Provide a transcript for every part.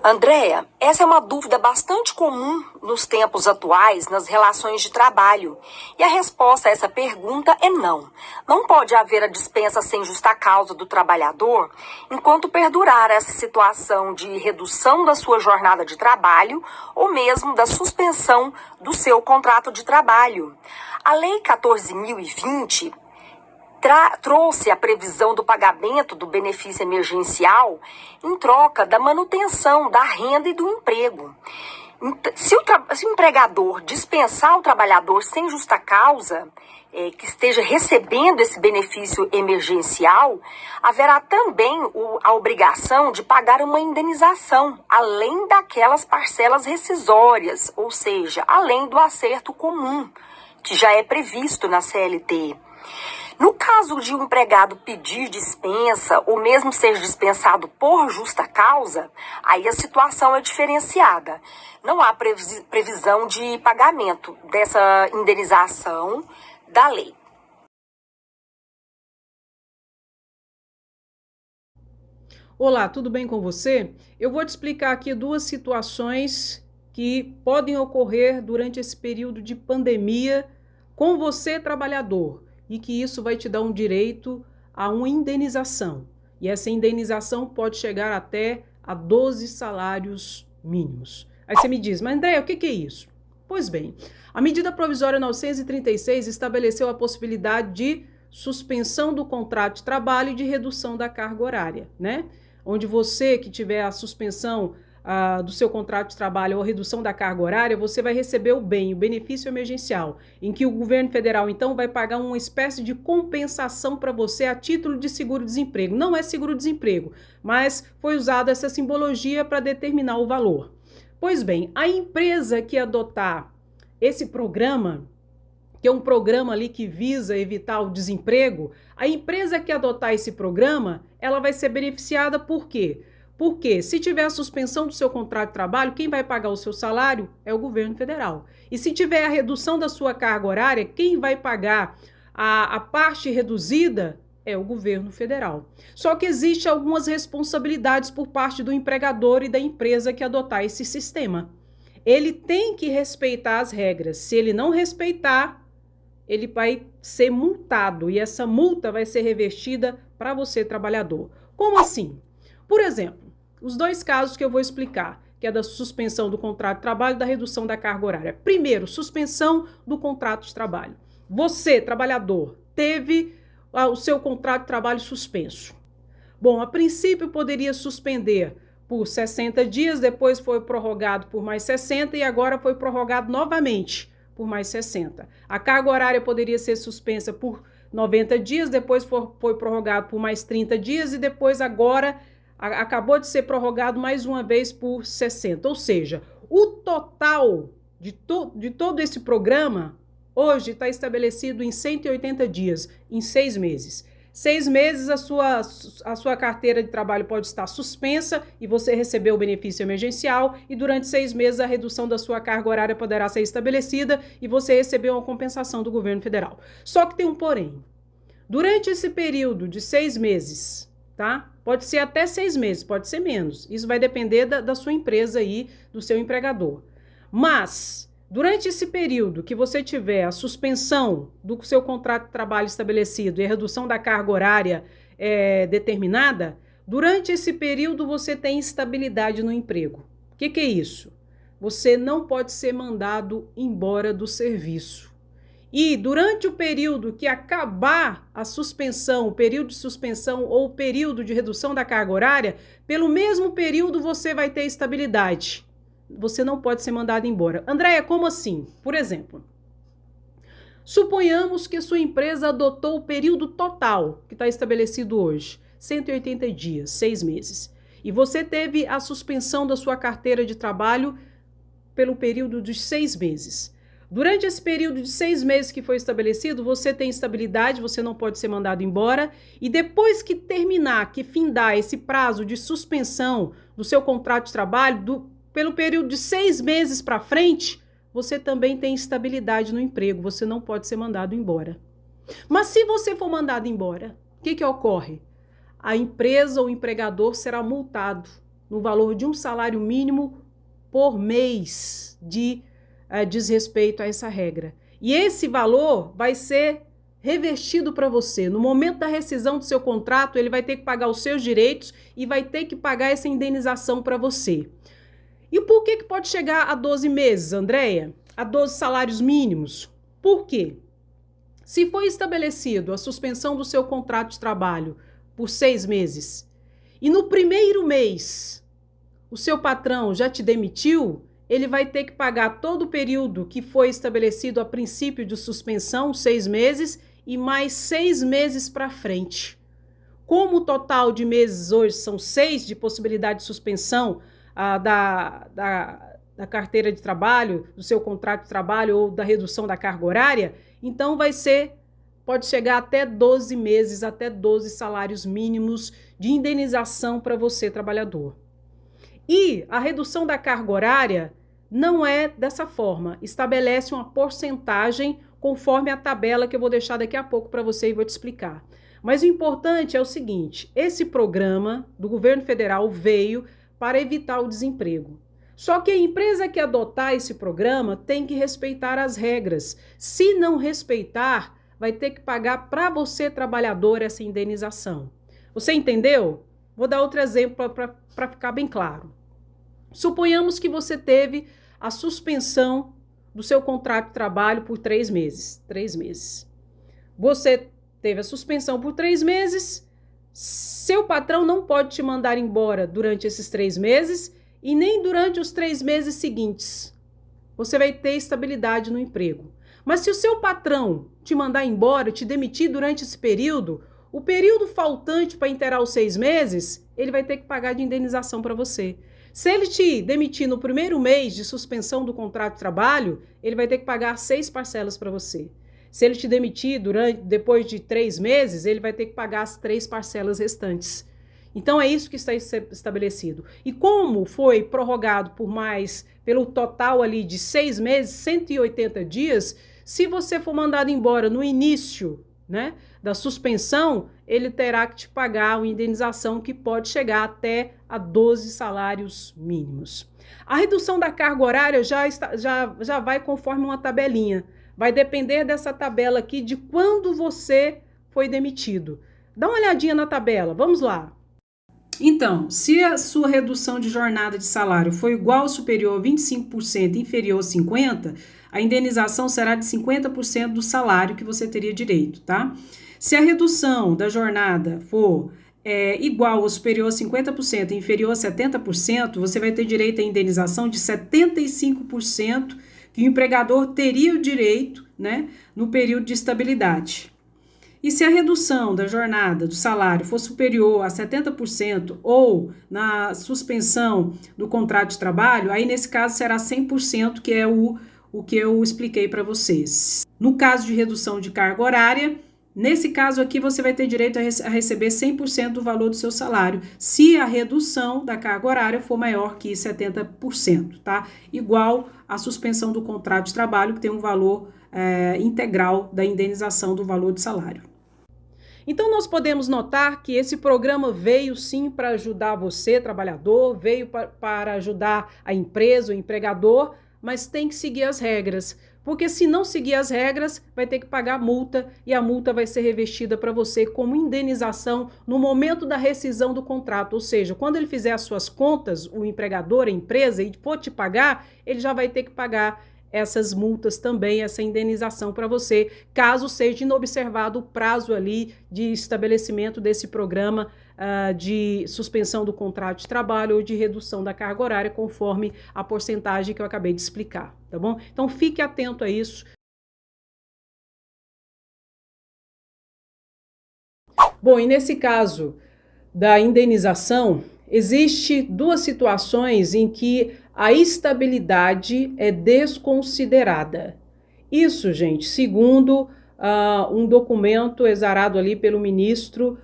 Andréa, essa é uma dúvida bastante comum nos tempos atuais nas relações de trabalho. E a resposta a essa pergunta é não. Não pode haver a dispensa sem justa causa do trabalhador enquanto perdurar essa situação de redução da sua jornada de trabalho ou mesmo da suspensão do seu contrato de trabalho. A Lei 14.020 trouxe a previsão do pagamento do benefício emergencial em troca da manutenção da renda e do emprego. Se o empregador dispensar o trabalhador sem justa causa, que esteja recebendo esse benefício emergencial, haverá também a obrigação de pagar uma indenização, além daquelas parcelas rescisórias, ou seja, além do acerto comum, que já é previsto na CLT. No caso de um empregado pedir dispensa ou mesmo ser dispensado por justa causa, aí a situação é diferenciada. Não há previsão de pagamento dessa indenização da lei. Olá, tudo bem com você? Eu vou te explicar aqui duas situações que podem ocorrer durante esse período de pandemia com você, trabalhador, e que isso vai te dar um direito a uma indenização. E essa indenização pode chegar até a 12 salários mínimos. Aí você me diz, mas André, o que é isso? Pois bem, a medida provisória 936 estabeleceu a possibilidade de suspensão do contrato de trabalho e de redução da carga horária, né? Onde você que tiver a suspensão do seu contrato de trabalho ou redução da carga horária, você vai receber o benefício emergencial, em que o governo federal, então, vai pagar uma espécie de compensação para você a título de seguro-desemprego. Não é seguro-desemprego, mas foi usada essa simbologia para determinar o valor. Pois bem, a empresa que adotar esse programa, que é um programa ali que visa evitar o desemprego, a empresa que adotar esse programa, ela vai ser beneficiada por quê? Porque se tiver a suspensão do seu contrato de trabalho, quem vai pagar o seu salário é o governo federal. E se tiver a redução da sua carga horária, quem vai pagar a parte reduzida é o governo federal. Só que existe algumas responsabilidades por parte do empregador e da empresa que adotar esse sistema. Ele tem que respeitar as regras. Se ele não respeitar, ele vai ser multado e essa multa vai ser revertida para você, trabalhador. Como assim? Por exemplo, os dois casos que eu vou explicar, que é da suspensão do contrato de trabalho e da redução da carga horária. Primeiro, suspensão do contrato de trabalho. Você, trabalhador, teve o seu contrato de trabalho suspenso. Bom, a princípio poderia suspender por 60 dias, depois foi prorrogado por mais 60 e agora foi prorrogado novamente por mais 60. A carga horária poderia ser suspensa por 90 dias, depois foi prorrogado por mais 30 dias e depois agora acabou de ser prorrogado mais uma vez por 60. Ou seja, o total de todo esse programa hoje está estabelecido em 180 dias, em 6 meses. 6 meses a sua carteira de trabalho pode estar suspensa e você receber o benefício emergencial e durante 6 meses a redução da sua carga horária poderá ser estabelecida e você receber uma compensação do governo federal. Só que tem um porém. Durante esse período de 6 meses, tá? Pode ser até 6 meses, pode ser menos. Isso vai depender da sua empresa aí, do seu empregador. Mas, durante esse período que você tiver a suspensão do seu contrato de trabalho estabelecido e a redução da carga horária determinada, durante esse período você tem estabilidade no emprego. O que é isso? Você não pode ser mandado embora do serviço. E durante o período que acabar a suspensão, o período de suspensão ou o período de redução da carga horária, pelo mesmo período você vai ter estabilidade. Você não pode ser mandado embora. Andréia, como assim? Por exemplo, suponhamos que a sua empresa adotou o período total que está estabelecido hoje, 180 dias, 6 meses. E você teve a suspensão da sua carteira de trabalho pelo período de 6 meses. Durante esse período de 6 meses que foi estabelecido, você tem estabilidade, você não pode ser mandado embora. E depois que terminar, que findar esse prazo de suspensão do seu contrato de trabalho, pelo período de 6 meses para frente, você também tem estabilidade no emprego, você não pode ser mandado embora. Mas se você for mandado embora, o que ocorre? A empresa ou o empregador será multado no valor de um salário mínimo por mês de desrespeito a essa regra. E esse valor vai ser revestido para você. No momento da rescisão do seu contrato, ele vai ter que pagar os seus direitos e vai ter que pagar essa indenização para você. E por que pode chegar a 12 meses, Andréia? A 12 salários mínimos? Por quê? Se foi estabelecido a suspensão do seu contrato de trabalho por 6 meses e no primeiro mês o seu patrão já te demitiu, ele vai ter que pagar todo o período que foi estabelecido a princípio de suspensão, 6 meses, e mais 6 meses para frente. Como o total de meses hoje são 6 de possibilidade de suspensão da carteira de trabalho, do seu contrato de trabalho ou da redução da carga horária, então pode chegar até 12 meses, até 12 salários mínimos de indenização para você, trabalhador. E a redução da carga horária não é dessa forma, estabelece uma porcentagem conforme a tabela que eu vou deixar daqui a pouco para você e vou te explicar. Mas o importante é o seguinte, esse programa do governo federal veio para evitar o desemprego. Só que a empresa que adotar esse programa tem que respeitar as regras. Se não respeitar, vai ter que pagar para você, trabalhador, essa indenização. Você entendeu? Vou dar outro exemplo para ficar bem claro. Suponhamos que você teve a suspensão do seu contrato de trabalho por 3 meses. 3 meses. Você teve a suspensão por 3 meses, seu patrão não pode te mandar embora durante esses 3 meses e nem durante os 3 meses seguintes. Você vai ter estabilidade no emprego. Mas se o seu patrão te mandar embora, te demitir durante esse período, o período faltante para inteirar os 6 meses, ele vai ter que pagar de indenização para você. Se ele te demitir no primeiro mês de suspensão do contrato de trabalho, ele vai ter que pagar 6 parcelas para você. Se ele te demitir depois de 3 meses, ele vai ter que pagar as 3 parcelas restantes. Então é isso que está estabelecido. E como foi prorrogado pelo total ali de 6 meses, 180 dias, se você for mandado embora no início, né, da suspensão, ele terá que te pagar uma indenização que pode chegar até a 12 salários mínimos. A redução da carga horária já vai conforme uma tabelinha. Vai depender dessa tabela aqui de quando você foi demitido. Dá uma olhadinha na tabela, vamos lá. Então, se a sua redução de jornada de salário for igual ou superior a 25% e inferior a 50%, a indenização será de 50% do salário que você teria direito, tá? Se a redução da jornada for igual ou superior a 50% e inferior a 70%, você vai ter direito à indenização de 75% que o empregador teria o direito, né, no período de estabilidade. E se a redução da jornada do salário for superior a 70% ou na suspensão do contrato de trabalho, aí nesse caso será 100%, que é o que eu expliquei para vocês. No caso de redução de carga horária, nesse caso aqui você vai ter direito a receber 100% do valor do seu salário, se a redução da carga horária for maior que 70%, tá? Igual a suspensão do contrato de trabalho, que tem um valor integral da indenização do valor de salário. Então, nós podemos notar que esse programa veio sim para ajudar você, trabalhador, veio para ajudar a empresa, o empregador, mas tem que seguir as regras, porque se não seguir as regras, vai ter que pagar multa e a multa vai ser revestida para você como indenização no momento da rescisão do contrato, ou seja, quando ele fizer as suas contas, o empregador, a empresa, e for te pagar, ele já vai ter que pagar essas multas também, essa indenização para você, caso seja inobservado o prazo ali de estabelecimento desse programa de suspensão do contrato de trabalho ou de redução da carga horária, conforme a porcentagem que eu acabei de explicar, tá bom? Então, fique atento a isso. Bom, e nesse caso da indenização, existe 2 situações em que a estabilidade é desconsiderada. Isso, gente, segundo um documento exarado ali pelo ministro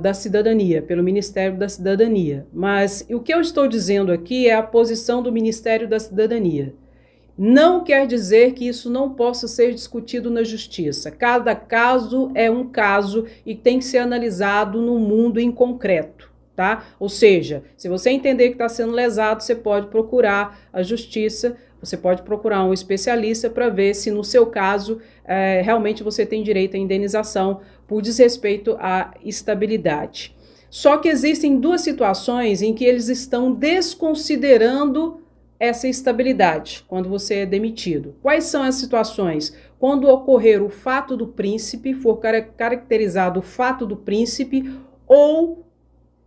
da Cidadania, pelo Ministério da Cidadania. Mas o que eu estou dizendo aqui é a posição do Ministério da Cidadania. Não quer dizer que isso não possa ser discutido na justiça. Cada caso é um caso e tem que ser analisado no mundo em concreto, tá? Ou seja, se você entender que está sendo lesado, você pode procurar a justiça, você pode procurar um especialista para ver se no seu caso realmente você tem direito à indenização por desrespeito à estabilidade. Só que existem duas situações em que eles estão desconsiderando essa estabilidade quando você é demitido. Quais são as situações? Quando ocorrer o fato do príncipe, for caracterizado o fato do príncipe ou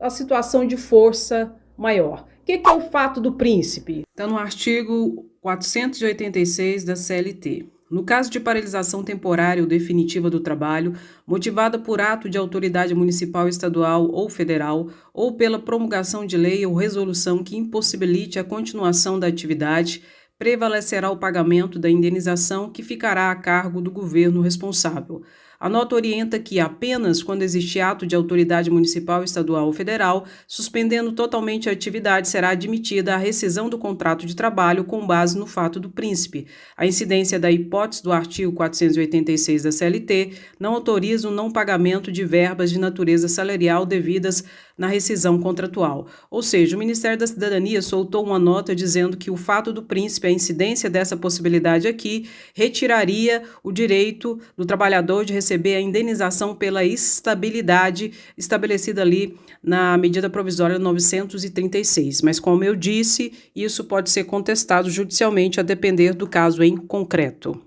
a situação de força maior. O que é o fato do príncipe? Está no artigo 486 da CLT. No caso de paralisação temporária ou definitiva do trabalho, motivada por ato de autoridade municipal, estadual ou federal, ou pela promulgação de lei ou resolução que impossibilite a continuação da atividade, prevalecerá o pagamento da indenização que ficará a cargo do governo responsável. A nota orienta que apenas quando existir ato de autoridade municipal, estadual ou federal, suspendendo totalmente a atividade, será admitida a rescisão do contrato de trabalho com base no fato do príncipe. A incidência da hipótese do artigo 486 da CLT não autoriza o não pagamento de verbas de natureza salarial devidas na rescisão contratual. Ou seja, o Ministério da Cidadania soltou uma nota dizendo que o fato do príncipe, a incidência dessa possibilidade aqui, retiraria o direito do trabalhador de receber a indenização pela estabilidade estabelecida ali na medida provisória 936. Mas, como eu disse, isso pode ser contestado judicialmente a depender do caso em concreto.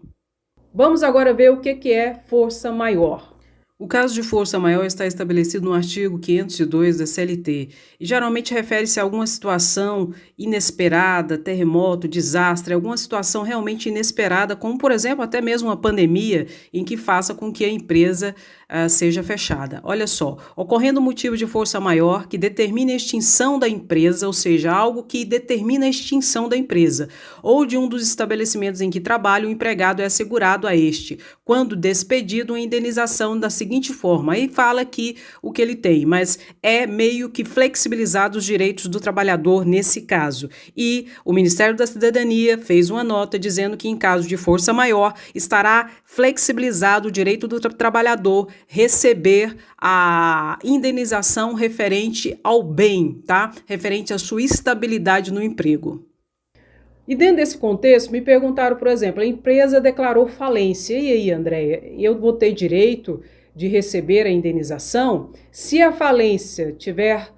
Vamos agora ver o que é força maior. O caso de força maior está estabelecido no artigo 502 da CLT e geralmente refere-se a alguma situação inesperada, terremoto, desastre, alguma situação realmente inesperada, como, por exemplo, até mesmo uma pandemia em que faça com que a empresa seja fechada. Olha só, ocorrendo motivo de força maior que determine a extinção da empresa, ou seja, algo que determina a extinção da empresa, ou de um dos estabelecimentos em que trabalha, o empregado é assegurado a este, quando despedido, uma indenização da seguinte forma. Aí fala aqui o que ele tem, mas é meio que flexibilizado os direitos do trabalhador nesse caso. E o Ministério da Cidadania fez uma nota dizendo que em caso de força maior estará flexibilizado o direito do trabalhador receber a indenização referente ao bem, tá? Referente à sua estabilidade no emprego. E dentro desse contexto, me perguntaram, por exemplo, a empresa declarou falência. E aí, Andréia, eu vou ter direito de receber a indenização? Se a falência tiver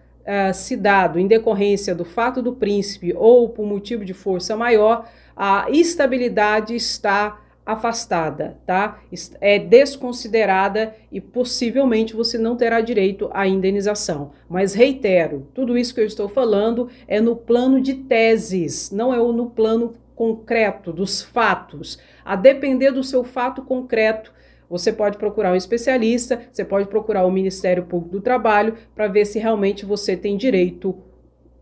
se dado em decorrência do fato do príncipe ou por motivo de força maior, a estabilidade está afastada, tá? É desconsiderada e possivelmente você não terá direito à indenização. Mas reitero, tudo isso que eu estou falando é no plano de teses, não é no plano concreto dos fatos. A depender do seu fato concreto, você pode procurar um especialista, você pode procurar o Ministério Público do Trabalho para ver se realmente você tem direito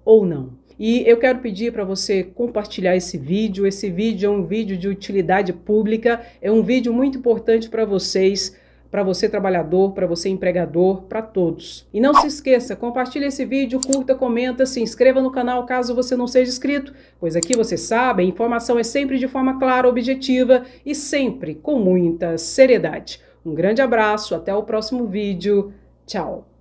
ou não. E eu quero pedir para você compartilhar esse vídeo. Esse vídeo é um vídeo de utilidade pública, é um vídeo muito importante para vocês, para você trabalhador, para você empregador, para todos. E não se esqueça, compartilhe esse vídeo, curta, comenta, se inscreva no canal caso você não seja inscrito, pois aqui você sabe, a informação é sempre de forma clara, objetiva e sempre com muita seriedade. Um grande abraço, até o próximo vídeo, tchau!